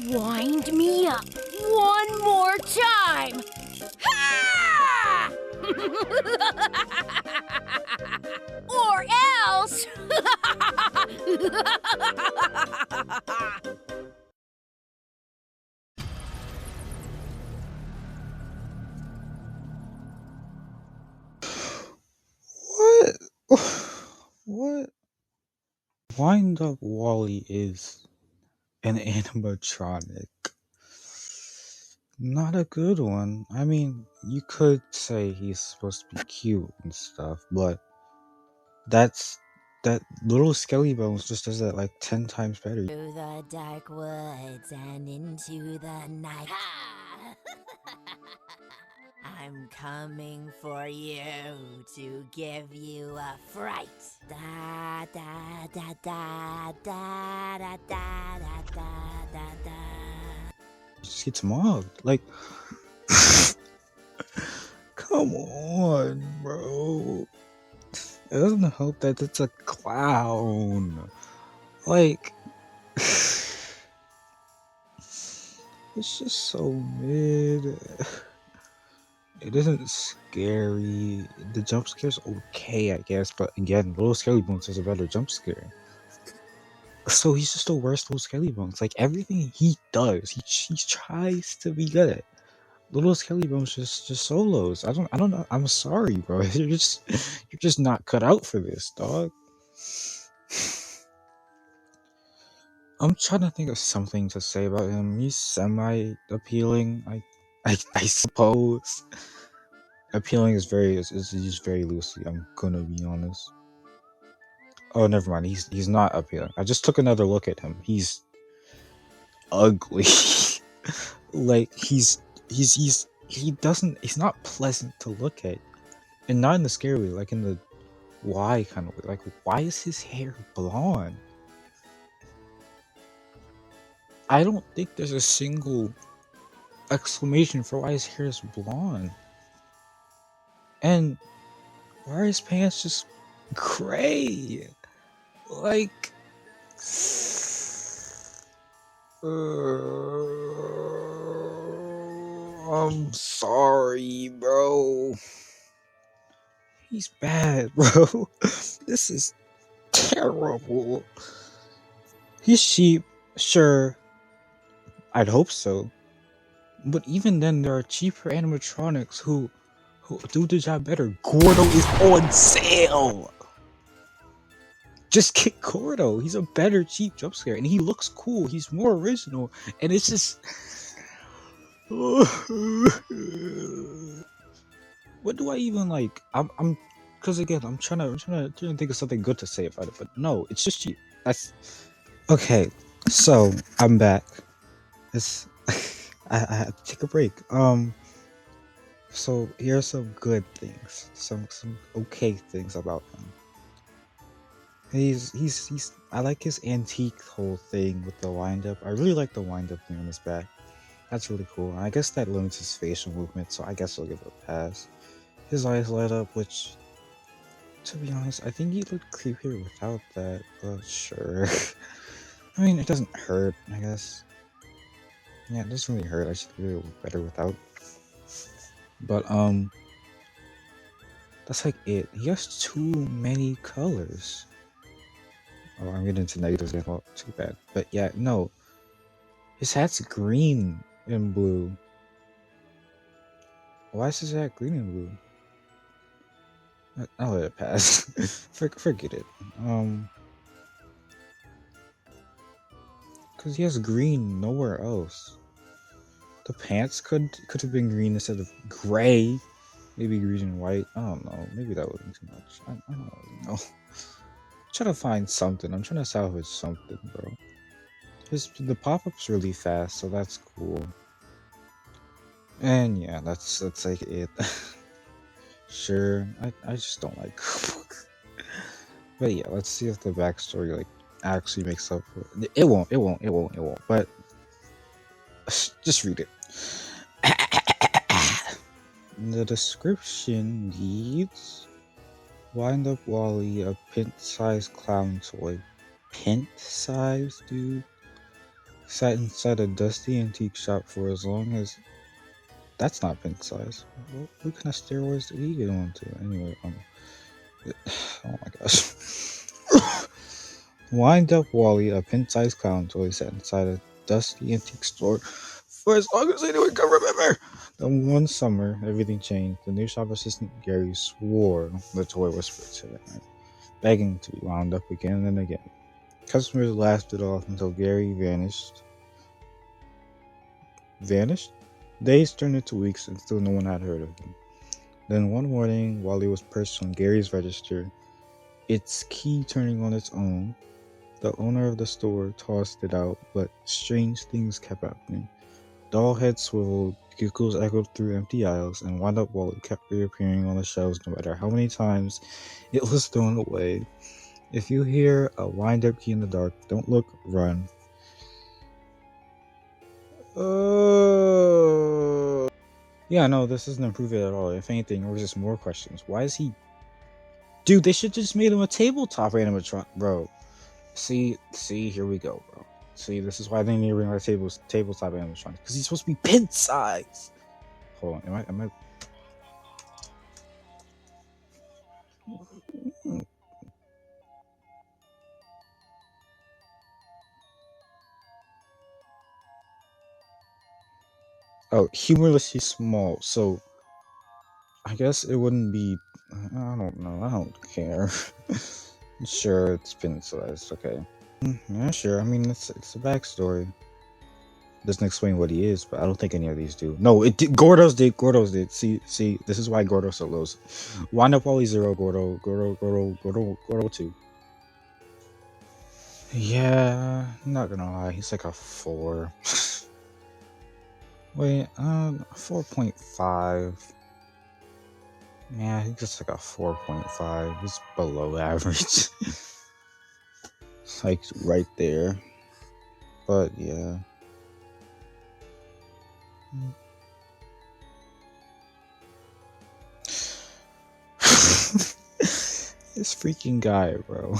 Wind me up one more time. Ha! Or else. What? What? Wind Up Wally is an animatronic. Not a good one. I mean, you could say he's supposed to be cute and stuff, but that little Skelly Bones just does that like 10 times better. Through the dark woods and into the night. I'm coming for you to give you a fright. Da da da da da da da da da da. Just gets mobbed. Like, come on, bro. It doesn't help that it's a clown. Like, it's just so mid. It isn't scary. The jump scare's okay, I guess, but again, Little Skelly Bones is a better jump scare. So he's just the worst Little Skelly Bones. Like everything he does, he tries to be good at. Little Skelly Bones just solos. I don't know. I'm sorry, bro. You're just not cut out for this, dog. I'm trying to think of something to say about him. He's semi-appealing, I suppose. Appealing is used very loosely. I'm gonna be honest. Oh, never mind. He's not appealing. I just took another look at him. He's ugly. Like he's not pleasant to look at, and not in the scary way. Like in the why kind of way. Like why is his hair blonde? I don't think there's a single exclamation for why his hair is blonde. And why are his pants just gray? Like, I'm sorry, bro. He's bad, bro. This is terrible. He's cheap, sure. I'd hope so. But even then, there are cheaper animatronics who do the job better. Gordo is on sale! Just get Gordo. He's a better cheap jump scare, and he looks cool. He's more original, and it's just... What do I even like? I'm because again, I'm trying to think of something good to say about it, but no, it's just cheap. That's okay. So I'm back. It's I had to take a break. So here are some good things, some okay things about him. He's I like his antique whole thing with the wind up. I really like the wind up thing on his back. That's really cool. I guess that limits his facial movement, so I guess I'll give it a pass. His eyes light up, which, to be honest, I think he looked creepier without that, but sure. I mean, it doesn't hurt, I guess. Yeah, it doesn't really hurt. I should do it better without. But, that's like it. He has too many colors. Oh, I'm getting into negatives again. Well, too bad. But yeah, no. His hat's green and blue. Why is his hat green and blue? I'll let it pass. Forget it. Because he has green nowhere else. The pants could have been green instead of gray. Maybe green and white. I don't know. Maybe that would be too much. I don't really know. I'm trying to find something. I'm trying to salvage something, bro. The pop-up's really fast, so that's cool. And yeah, that's like it. Sure, I just don't like books. But yeah, let's see if the backstory like actually makes up for it. It won't, but just read it. The description reads: Wind Up Wally, a pint-sized clown toy. Pint-sized, dude? Sat inside a dusty antique shop for as long as. That's not pint size. What kind of steroids did he get onto? Anyway, oh my gosh. Wind up Wally, a pint-sized clown toy, sat inside a dusty antique store for as long as anyone can remember. Then one summer, everything changed. The new shop assistant Gary swore the toy whispered to him, begging to be wound up again and again. Customers laughed it off until Gary vanished. Vanished? Days turned into weeks and still no one had heard of him. Then one morning, Wally was perched on Gary's register, its key turning on its own. The owner of the store tossed it out, but strange things kept happening. Doll heads swiveled, giggles echoed through empty aisles, and Wind Up Wally kept reappearing on the shelves no matter how many times it was thrown away. If you hear a wind up key in the dark, don't look, run. Yeah, no, this doesn't improve it at all. If anything, there was just more questions. Why is he... Dude, they should just made him a tabletop animatronic, bro. See, here we go, bro. See, this is why they need to bring our tabletop animatronic, because he's supposed to be pin size. Hold on, am I? Oh, humorlessly small. So, I guess it wouldn't be. I don't know. I don't care. Sure, it's pin size. Okay. Yeah, sure. I mean, it's a backstory. Doesn't explain what he is, but I don't think any of these do. No, it did. Gordo's did. See, this is why Gordo so low. Wind Up Wally 0, Gordo 2. Yeah, not gonna lie, he's like a 4. Wait, 4.5. Yeah, he's just like a 4.5. He's below average. Like right there. But yeah. This freaking guy, bro.